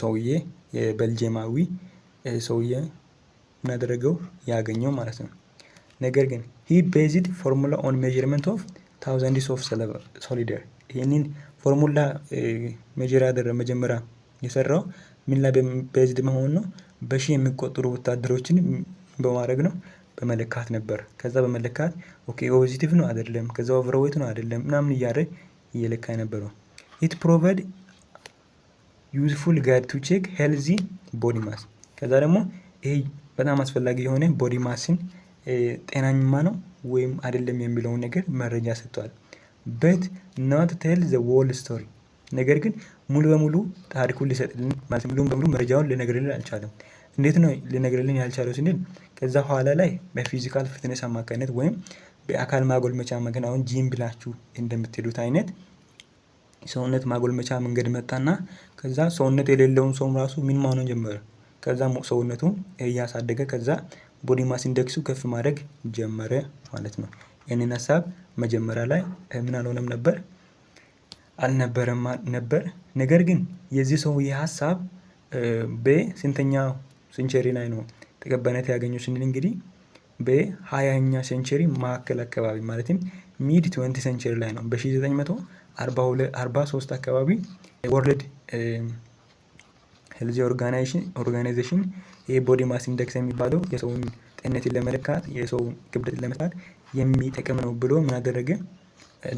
A: ሰውዬ የቤልጂየማዊ ሰውዬ ምን አደረገው? ያገኘው ማለት ነው። ነገር ግን he based formula on measurement of thousands of soldiers ይሄንን ፎርሙላ ሜጀር ያደረገ መጀመሪያ የሰራው ምን ላይ ቤዝድ መሆን ነው? በሺህ የሚቆጠሩ ወታደሮችን በማድረግ ነው፣ በመለካት ነበር። ከዛ በመለካት ኦኬ ፖዚቲቭ ነው አይደለም፣ ከዛ ኦቨርዌይት ነው አይደለም ምናምን እያደረገ እየለካ የነበረው it provide useful guide to check healthy body mass። ከዛ ደግሞ ይሄ በጣም አስፈላጊ የሆነ ቦዲ ማስን ጤናማ ነው ወይም አይደለም የሚለውን ነገር መረጃ ሰጥቷል። በት not tell the whole story ነገር ግን ሙሉ በሙሉ ታሪኩን ሊሰጥልን ማለት ሙሉ በሙሉ መረጃውን ሊነግርልን አልቻለም። እንዴት ነው ሊነግርልን ያልቻለው ስንል ከዛ ኋላ ላይ በፊዚካል ፊትነስ አማካኝነት ወይም በአካል ማጎልመቻ መንገድ አሁን ጂም ብላችሁ እንደምትሄዱት አይነት ሰውነት ማጎልመቻ መንገድ መጣና ከዛ ሰውነት የሌለውን ሰው ራሱ ምን ማሆን ጀመረ። ከዛ ሰውነቱን እያሳደገ ከዛ ቦዲ ማስ ኢንዴክሱ ከፍ ማድረግ ጀመረ ማለት ነው። ይህንን ሀሳብ መጀመሪያ ላይ ምን አልሆነም ነበር አልነበረም ነበር። ነገር ግን የዚህ ሰውዬ ሀሳብ በስንተኛው ሴንቸሪ ላይ ነው ተቀባይነት ያገኘው ስንል እንግዲህ በ20ኛ ሴንቸሪ ማዕከል አካባቢ ማለትም ሚድ 20 ሴንቸሪ ላይ ነው። በ1943 አካባቢ ወርልድ ሄልዝ ኦርጋናይዜሽን የቦዲ ማስ ኢንዴክስ የሚባለው የሰውን ጤንነትን ለመለካት የሰውን ክብደትን ለመለካት የሚጠቅም ነው ብሎ ምን አደረገ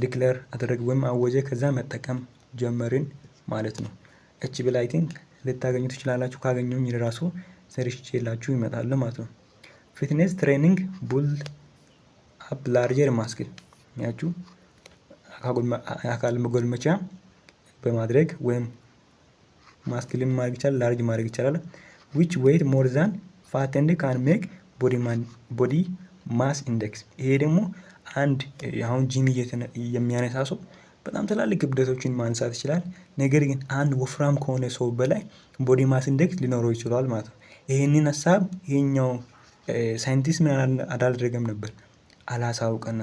A: ዲክሌር አደረገ ወይም አወጀ። ከዛ መጠቀም ጀመርን ማለት ነው። እቺ ብል አይ ቲንክ ልታገኙ ትችላላችሁ። ካገኘሁኝ ራሱ ሰርቼላችሁ ይመጣል ማለት ነው። ፊትነስ ትሬኒንግ ቡልድ አፕ ላርጀር ማስክል ያችሁ አካል መጎልመቻ በማድረግ ወይም ማስክልን ማድረግ ይቻላል፣ ላርጅ ማድረግ ይቻላል። which weight more than fat and can make body mass index ይሄ ደግሞ አንድ አሁን ጂም የሚያነሳ ሰው በጣም ትላልቅ ክብደቶችን ማንሳት ይችላል። ነገር ግን አንድ ወፍራም ከሆነ ሰው በላይ ቦዲ ማስ ኢንዴክስ ሊኖረው ይችላል ማለት ነው። ይሄንን ሀሳብ ይሄኛው ሳይንቲስት ምን አላደረገም ነበር አላሳውቀን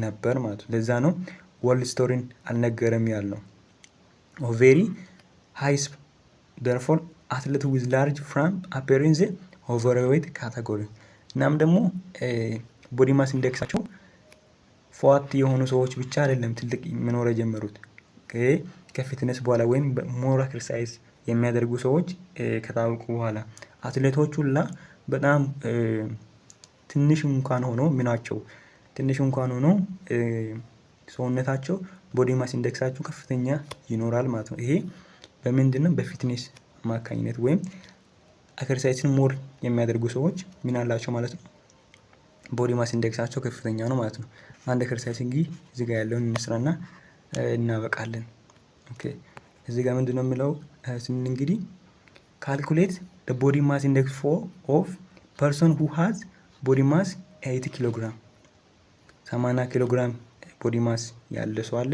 A: ነበር ማለት ነው። ለዛ ነው ወርልድ ስቶሪን አልነገረም ያልነው። ቬሪ ሃይስ therefore athlete with large frame appear in the overweight category እናም ደግሞ ቦዲ ማስ ኢንዴክሳቸው ፏት የሆኑ ሰዎች ብቻ አይደለም ትልቅ መኖር የጀመሩት ከፊትነስ በኋላ ወይም ሞር ኤክሰርሳይዝ የሚያደርጉ ሰዎች ከታወቁ በኋላ አትሌቶቹላ በጣም ትንሽ እንኳን ሆኖ ሰውነታቸው ቦዲ ማስ ኢንዴክሳቸው ከፍተኛ ይኖራል ማለት ነው። ይሄ በምንድነው በፊትነስ አማካኝነት ወይም ኤክሰርሳይዝን ሞር የሚያደርጉ ሰዎች ምን አላቸው ማለት ነው ቦዲ ማስ ኢንዴክሳቸው ከፍተኛ ነው ማለት ነው። አንድ ኤክሰርሳይዝ እንግዲህ እዚህ ጋር ያለውን እንስራና እናበቃለን። ኦኬ እዚህ ጋር ምንድነው የሚለው ስንል እንግዲህ ካልኩሌት the body mass index of person who has body mass 80 kg 80 ኪሎ ግራም ቦዲ ማስ ያለ ሰው አለ።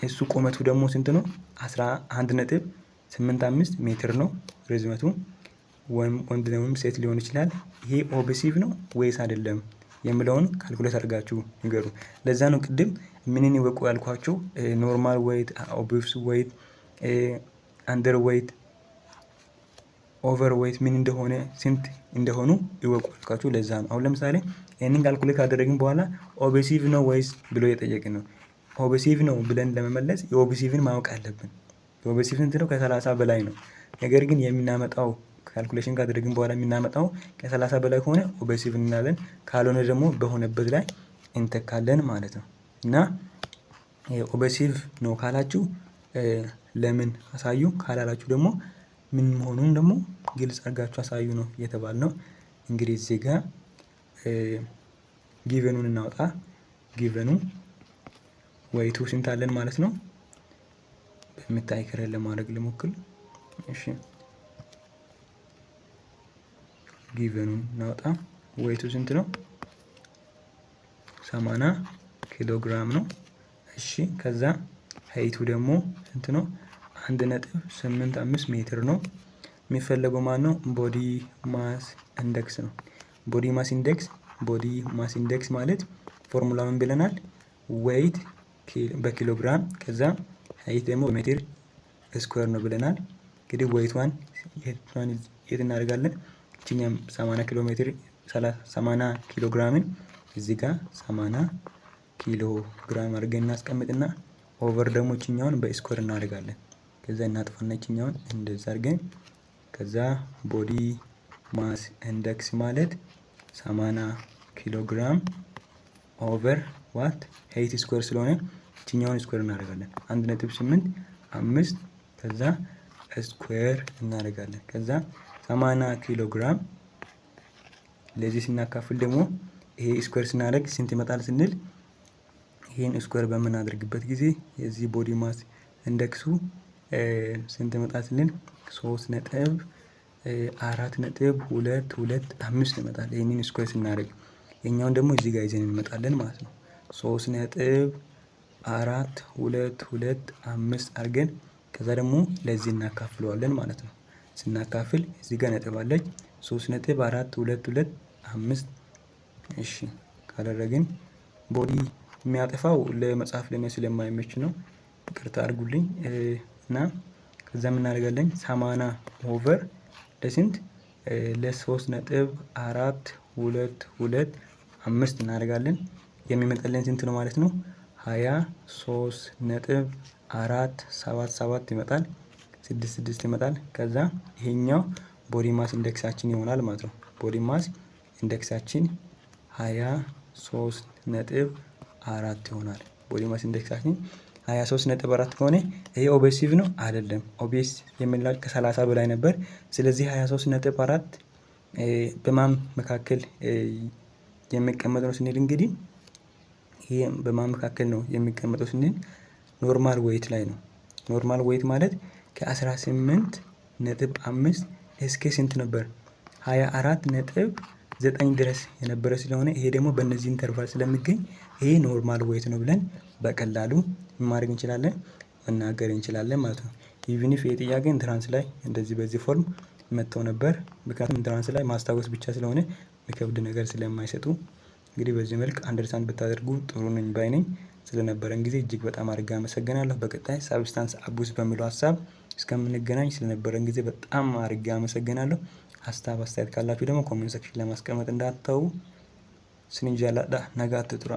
A: እሱ ቁመቱ ደግሞ ስንት ነው 11.85 ሜትር ነው ርዝመቱ። ወንድ ወይም ሴት ሊሆን ይችላል። ይሄ ኦቤሲቭ ነው ወይስ አይደለም የሚለውን ካልኩሌት አድርጋችሁ ንገሩ። ለዛ ነው ቅድም ምንን ይወቁ ያልኳችሁ ኖርማል ዌይት፣ ኦቤስ ዌይት፣ አንደር ዌይት፣ ኦቨር ዌይት ምን እንደሆነ ስንት እንደሆኑ ይወቁ ያልኳችሁ ለዛ ነው። አሁን ለምሳሌ ይሄንን ካልኩሌት ካደረግን በኋላ ኦቤሲቭ ነው ወይስ ብሎ የጠየቅን ነው። ኦቤሲቭ ነው ብለን ለመመለስ የኦቤሲቭን ማወቅ አለብን። የኦቤሲቭ ስንት ነው? ከ30 በላይ ነው። ነገር ግን የምናመጣው ካልኩሌሽን ካደረግን በኋላ የምናመጣው ከ30 በላይ ከሆነ ኦቤሲቭ እንላለን፣ ካልሆነ ደግሞ በሆነበት ላይ እንተካለን ማለት ነው። እና ኦቤሲቭ ነው ካላችሁ ለምን አሳዩ፣ ካላላችሁ ደግሞ ምን መሆኑን ደግሞ ግልጽ አድርጋችሁ አሳዩ ነው የተባልነው። እንግዲህ እዚህ ጋር ጊቨኑን እናውጣ። ጊቨኑ ወይቱ ስንት አለን ማለት ነው። በሚታይ ከረለ ለማድረግ ልሞክር። እሺ ጊቨኑን እናውጣ። ወይቱ ስንት ነው? 80 ኪሎ ግራም ነው። እሺ ከዛ ሀይቱ ደግሞ ስንት ነው? 1.85 ሜትር ነው። የሚፈለገው ማን ነው? ቦዲ ማስ ኢንዴክስ ነው። ቦዲ ማስ ኢንዴክስ ማለት ፎርሙላ ምን ብለናል? ዌይት በኪሎ ግራም ከዛ ሀይት ደግሞ በሜትር ስኩዌር ነው ብለናል። እንግዲህ ዌይቷን የት እናደርጋለን? እቺኛም 80 ኪሎ ግራምን እዚህ ጋር 80 ኪሎ ግራም አድርገን እናስቀምጥና ኦቨር ደግሞ እቺኛውን በስኩዌር እናደርጋለን። ከዛ እናጥፋና እቺኛውን እንደዛ አድርገን ከዛ ቦዲ ማስ ኢንዴክስ ማለት 80 ኪሎ ግራም ኦቨር ዋት ሄይት ስኩዌር ስለሆነ እቺኛውን ስኩዌር እናደርጋለን 1.85 ከዛ ስኩዌር እናደርጋለን። ከዛ 80 ኪሎ ግራም ለዚህ ስናካፍል ደግሞ ይሄ ስኩዌር ስናደርግ ስንት ይመጣል ስንል ይሄን ስኩዌር በምናደርግበት ጊዜ የዚህ ቦዲ ማስ ኢንዴክሱ ስንት ይመጣል ስንል 3.4.225 ይመጣል። ይሄንን ስኩዌር ስናደርግ የኛውን ደግሞ እዚህ ጋር ይዘን እንመጣለን ማለት ነው። 3.4225 አድርገን ከዛ ደግሞ ለዚህ እናካፍለዋለን ማለት ነው። ስናካፍል እዚህ ጋር ነጥብ አለች 3.4225 እሺ ካደረግን ቦዲ የሚያጠፋው ለመጻፍ ለኔ ስለማይመች ነው፣ ይቅርታ አድርጉልኝ። እና ከዛ ምን እናደርጋለን 80 ኦቨር ለስንት ለ3.42225 እናደርጋለን። የሚመጣልን ስንት ነው ማለት ነው 23.477 ይመጣል፣ 66 ይመጣል። ከዛ ይሄኛው ቦዲ ማስ ኢንዴክሳችን ይሆናል ማለት ነው። ቦዲ ማስ ኢንዴክሳችን 23.4 ይሆናል። ቦዲ ማስ ኢንዴክሳችን 23.4 ከሆነ ይሄ ኦቤሲቭ ነው አይደለም። ኦቤስ የምንላቸው ከ30 በላይ ነበር። ስለዚህ 23.4 በማን መካከል የሚቀመጥ ነው ስንል እንግዲህ ይሄ በማን መካከል ነው የሚቀመጠው ስንል ኖርማል ዌይት ላይ ነው። ኖርማል ዌይት ማለት ከ18.5 እስከ ስንት ነበር 24.9 ድረስ የነበረ ስለሆነ ይሄ ደግሞ በእነዚህ ኢንተርቫል ስለሚገኝ ይሄ ኖርማል ዌይት ነው ብለን በቀላሉ ማድረግ እንችላለን፣ መናገር እንችላለን ማለት ነው። ኢቭን ኢፍ የጥያቄ ኢንትራንስ ላይ እንደዚህ በዚህ ፎርም መጥተው ነበር። ምክንያቱም ኢንትራንስ ላይ ማስታወስ ብቻ ስለሆነ የሚከብድ ነገር ስለማይሰጡ እንግዲህ በዚህ መልክ አንደርስታንድ ብታደርጉ ጥሩ ነኝ ባይ ነኝ። ስለነበረን ጊዜ እጅግ በጣም አድርጌ አመሰግናለሁ። በቀጣይ ሳብስታንስ አቡዝ በሚለው ሀሳብ እስከምንገናኝ ስለነበረን ጊዜ በጣም አድርጌ አመሰግናለሁ። ሀሳብ አስተያየት ካላችሁ ደግሞ ኮሜንት ሴክሽን ላይ ማስቀመጥ እንዳትተው። ስንጃላዳ ነጋት ጥራ